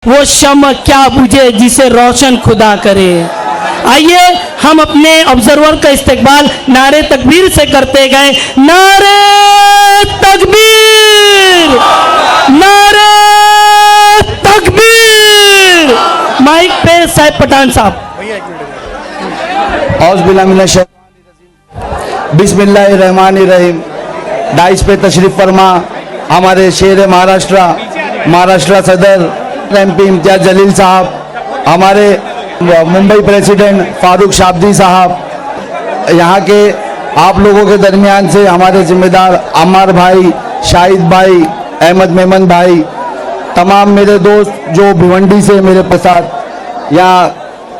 वो शम्म क्या बुझे जिसे रोशन खुदा करे। आइए हम अपने ऑब्जर्वर का इस्तेकबाल नारे तकबीर से करते गए। नारे तकबीर, नारे तकबीर। माइक पे साहिब पठान साहब। बिस्मिल्लाहिर्रहमानिर्रहीम। डाइस पे तशरीफ फरमा हमारे शेर महाराष्ट्र सदर MP इम्तियाज जलील साहब, हमारे मुंबई प्रेसिडेंट फारूक शाब्दी साहब, यहाँ के आप लोगों के दरमियान से हमारे जिम्मेदार अम्मार भाई, शाहिद भाई, अहमद मेमन भाई, तमाम मेरे दोस्त जो भिवंडी से मेरे साथ, यहाँ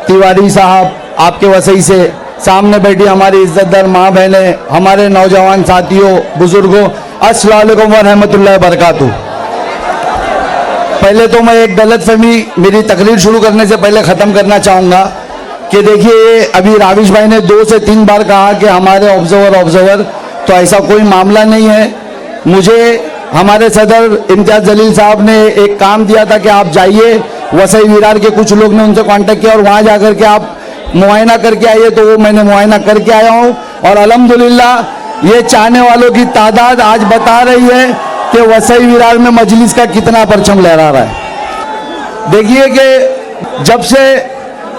तिवारी साहब आपके वसई से, सामने बैठी हमारी इज्जतदार माँ बहनें, हमारे नौजवान साथियों, बुजुर्गों, अस्सलाम वालेकुम व रहमतुल्लाहि व बरकातुहू। पहले तो मैं एक गलतफहमी मेरी तकरीर शुरू करने से पहले ख़त्म करना चाहूँगा कि देखिए अभी राविश भाई ने 2 से 3 बार कहा कि हमारे ऑब्जर्वर, तो ऐसा कोई मामला नहीं है। मुझे हमारे सदर इम्तियाज जलील साहब ने एक काम दिया था कि आप जाइए, वसई विरार के कुछ लोग ने उनसे कांटेक्ट किया और वहाँ जाकर के आप मुआयना करके आइए, तो वो मैंने मुआयना करके आया हूँ और अल्हम्दुलिल्लाह ये चाहने वालों की तादाद आज बता रही है कि वसई विरार में मजलिस का कितना परचम लहरा रहा है। देखिए कि जब से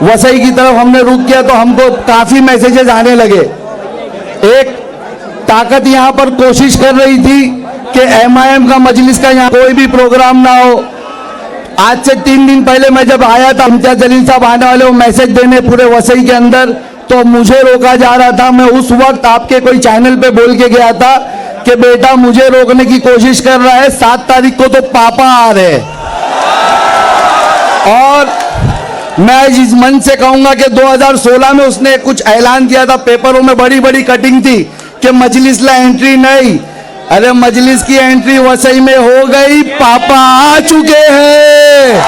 वसई की तरफ हमने रुख किया तो हमको काफ़ी मैसेजेस आने लगे। एक ताकत यहाँ पर कोशिश कर रही थी कि MIM का मजलिस का यहाँ कोई भी प्रोग्राम ना हो। आज से 3 दिन पहले मैं जब आया था, इम्तियाज जलील साहब आने वाले वो मैसेज देने पूरे वसई के अंदर, तो मुझे रोका जा रहा था। मैं उस वक्त आपके कोई चैनल पे बोल के गया था कि बेटा मुझे रोकने की कोशिश कर रहा है, 7 तारीख को तो पापा आ रहे। और मैं इस मन से कहूंगा कि 2016 में उसने कुछ ऐलान किया था, पेपरों में बड़ी बड़ी कटिंग थी कि मजलिस ला एंट्री नहीं। अरे मजलिस की एंट्री वसई में हो गई, पापा आ चुके हैं।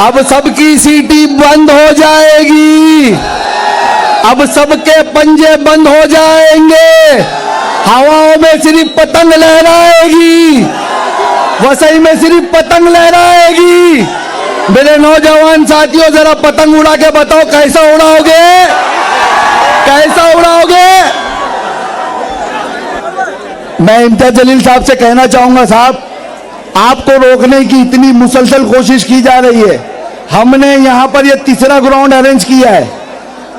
अब सबकी सीटी बंद हो जाएगी, अब सबके पंजे बंद हो जाएंगे, हवाओं में सिर्फ पतंग लहराएगी, वसई में सिर्फ पतंग लहराएगी। मेरे नौजवान साथियों जरा पतंग उड़ा के बताओ कैसा उड़ाओगे, कैसा उड़ाओगे। मैं इम्तियाज जलील साहब से कहना चाहूंगा, साहब आपको रोकने की इतनी मुसलसल कोशिश की जा रही है। हमने यहाँ पर ये 3रा ग्राउंड अरेंज किया है,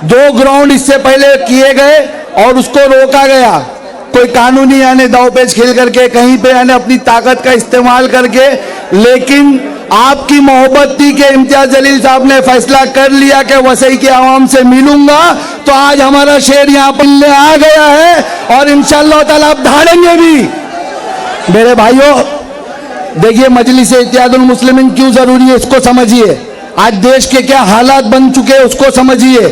2 ग्राउंड इससे पहले किए गए और उसको रोका गया। कोई कानूनी यानी दावपेच खेल करके कहीं पे यानी अपनी ताकत का इस्तेमाल करके, लेकिन आपकी मोहब्बत थी कि इम्तियाज जलील साहब ने फैसला कर लिया कि वसई के आवाम से मिलूंगा, तो आज हमारा शेर यहाँ पर आ गया है और इंशाअल्लाह ताला आप धाड़ेंगे भी। मेरे भाइयों देखिए मजलिस इत्तेहादुल मुस्लिमीन क्यों जरूरी है इसको समझिए। आज देश के क्या हालात बन चुके हैं उसको समझिए।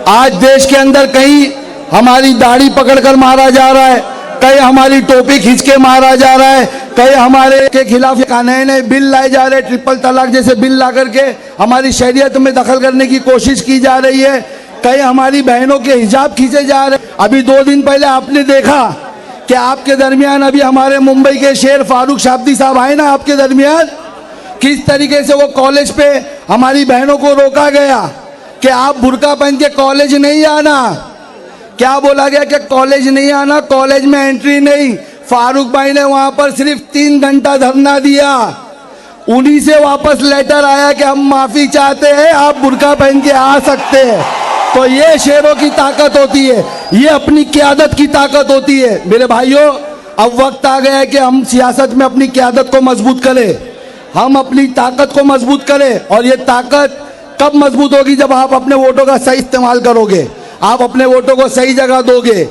आज देश के अंदर कहीं हमारी दाढ़ी पकड़कर मारा जा रहा है, कहीं हमारी टोपी खींच के मारा जा रहा है, कहीं हमारे के खिलाफ नए नए बिल लाए जा रहे हैं, ट्रिपल तलाक जैसे बिल ला करके हमारी शरीयत में दखल करने की कोशिश की जा रही है, कहीं हमारी बहनों के हिजाब खींचे जा रहे हैं। अभी 2 दिन पहले आपने देखा कि आपके दरमियान अभी हमारे मुंबई के शेर फारूक शाब्दी साहब आए ना आपके दरमियान, किस तरीके से वो कॉलेज पे हमारी बहनों को रोका गया कि आप बुर्का पहन के कॉलेज नहीं आना। क्या बोला गया कि कॉलेज नहीं आना, कॉलेज में एंट्री नहीं। फारूक भाई ने वहां पर सिर्फ 3 घंटा धरना दिया, उन्हीं से वापस लेटर आया कि हम माफी चाहते हैं, आप बुर्का पहन के आ सकते हैं। तो ये शेरों की ताकत होती है, ये अपनी क़यादत की ताकत होती है। मेरे भाइयों अब वक्त आ गया है कि हम सियासत में अपनी क़यादत को मजबूत करें, हम अपनी ताकत को मजबूत करें। और ये ताकत कब मजबूत होगी, जब आप अपने वोटों का सही इस्तेमाल करोगे, आप अपने वोटों को सही जगह दोगे।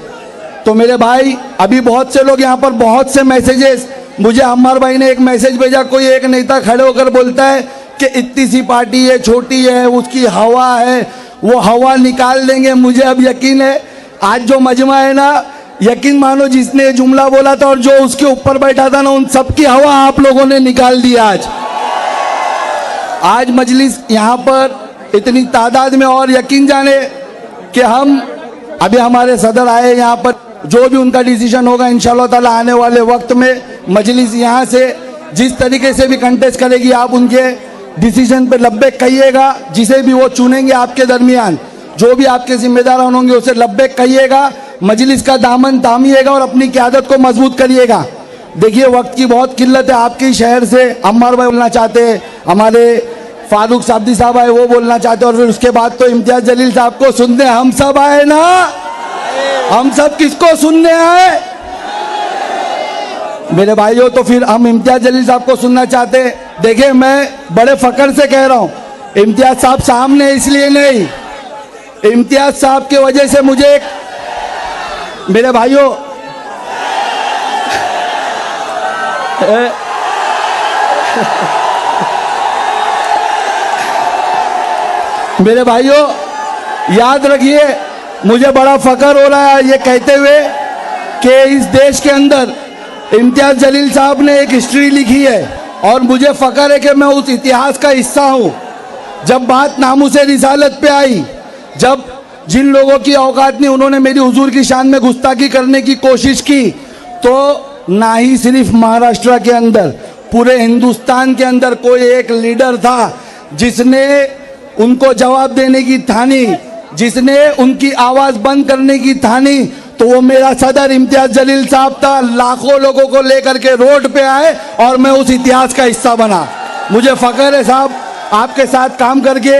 तो मेरे भाई अभी बहुत से लोग यहाँ पर बहुत से मैसेजेस, मुझे अम्मार भाई ने एक मैसेज भेजा, कोई एक नेता खड़े होकर बोलता है कि इतनी सी पार्टी है, छोटी है, उसकी हवा है, वो हवा निकाल देंगे। मुझे अब यकीन है आज जो मजमा है ना, यकीन मानो जिसने जुमला बोला था और जो उसके ऊपर बैठा था ना, उन सबकी हवा आप लोगों ने निकाल दी। आज मजलिस यहाँ पर इतनी तादाद में, और यकीन जाने कि हम अभी हमारे सदर आए यहाँ पर, जो भी उनका डिसीजन होगा इंशाअल्लाह ताला आने वाले वक्त में मजलिस यहाँ से जिस तरीके से भी कंटेस्ट करेगी आप उनके डिसीजन पे लब्बैक कहिएगा। जिसे भी वो चुनेंगे आपके दरमियान, जो भी आपके जिम्मेदार होंगे उसे लब्बैक कहिएगा, मजलिस का दामन थामिएगा और अपनी क़यादत को मजबूत करिएगा। देखिए वक्त की बहुत किल्लत है। आपके शहर से अम्मार भाई बोलना चाहते हैं, हमारे फारूक साबदी साहब आए वो बोलना चाहते हैं, और फिर उसके बाद तो इम्तियाज जलील साहब को सुनने हम सब आए ना। हम सब किसको सुनने आए मेरे भाइयों? तो फिर हम इम्तियाज जलील साहब को सुनना चाहते हैं। देखिए मैं बड़े फकर से कह रहा हूँ, इम्तियाज साहब सामने इसलिए नहीं, इम्तियाज साहब की वजह से मुझे मेरे भाइयों मेरे भाइयों याद रखिए, मुझे बड़ा फकर हो रहा है ये कहते हुए कि इस देश के अंदर इम्तियाज जलील साहब ने एक हिस्ट्री लिखी है और मुझे फकर है कि मैं उस इतिहास का हिस्सा हूं। जब बात नामूस रिसालत पे आई, जब जिन लोगों की औकात नहीं उन्होंने मेरी हुजूर की शान में गुस्ताखी करने की कोशिश की, तो ना ही सिर्फ महाराष्ट्र के अंदर, पूरे हिंदुस्तान के अंदर कोई एक लीडर था जिसने उनको जवाब देने की ठानी, जिसने उनकी आवाज बंद करने की ठानी, तो वो मेरा सदर इम्तियाज जलील साहब था। लाखों लोगों को लेकर के रोड पे आए और मैं उस इतिहास का हिस्सा बना। मुझे फकर है साहब आपके साथ काम करके।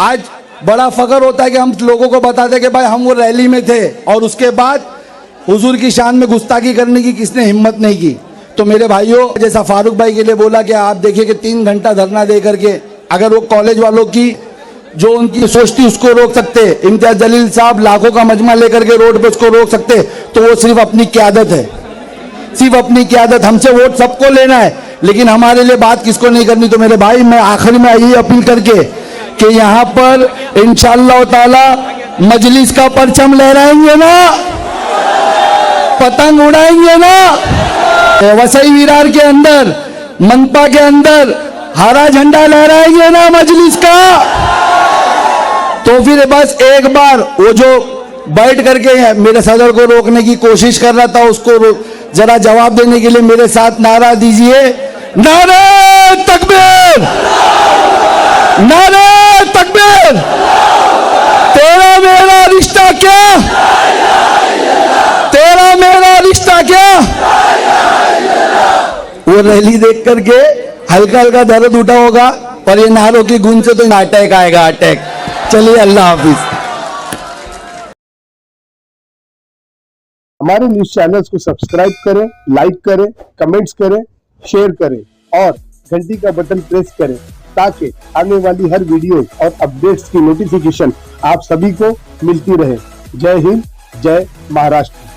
आज बड़ा फकर होता है कि हम लोगों को बताते हैं कि भाई हम वो रैली में थे और उसके बाद हुजूर की शान में गुस्ताखी करने की किसने हिम्मत नहीं की। तो मेरे भाइयों, जैसा फारूक भाई के लिए बोला कि आप देखिए कि 3 घंटा धरना दे करके अगर वो कॉलेज वालों की जो उनकी सोच थी उसको रोक सकते, इम्तियाज जलील साहब लाखों का मजमा लेकर के रोड पे उसको रोक सकते, तो वो सिर्फ अपनी क़यादत है, सिर्फ अपनी क़यादत। हमसे वोट सबको लेना है लेकिन हमारे लिए बात किसको नहीं करनी। तो मेरे भाई मैं आखिर में यही अपील करके कि यहाँ पर इंशाअल्लाह ताला मजलिस का परचम लहराएंगे ना, पतंग उड़ाएंगे ना, वसई विरार के अंदर, मनपा के अंदर हरा झंडा लहराएंगे ना मजलिस का। तो फिर बस एक बार वो जो बैठ करके मेरे सदर को रोकने की कोशिश कर रहा था उसको जरा जवाब देने के लिए मेरे साथ नारा दीजिए, नारे तकबीर, नारे तकबीर। तेरा मेरा रिश्ता क्या, तेरा मेरा रिश्ता क्या। वो रैली देख करके हल्का हल्का दर्द उठा होगा और ये नारों की गूंज से तो अटैक आएगा, अटैक। चलिए अल्लाह हाफिज। हमारे न्यूज चैनल्स को सब्सक्राइब करें, लाइक करें, कमेंट्स करें, शेयर करें और घंटी का बटन प्रेस करें ताकि आने वाली हर वीडियो और अपडेट्स की नोटिफिकेशन आप सभी को मिलती रहे। जय हिंद, जय महाराष्ट्र।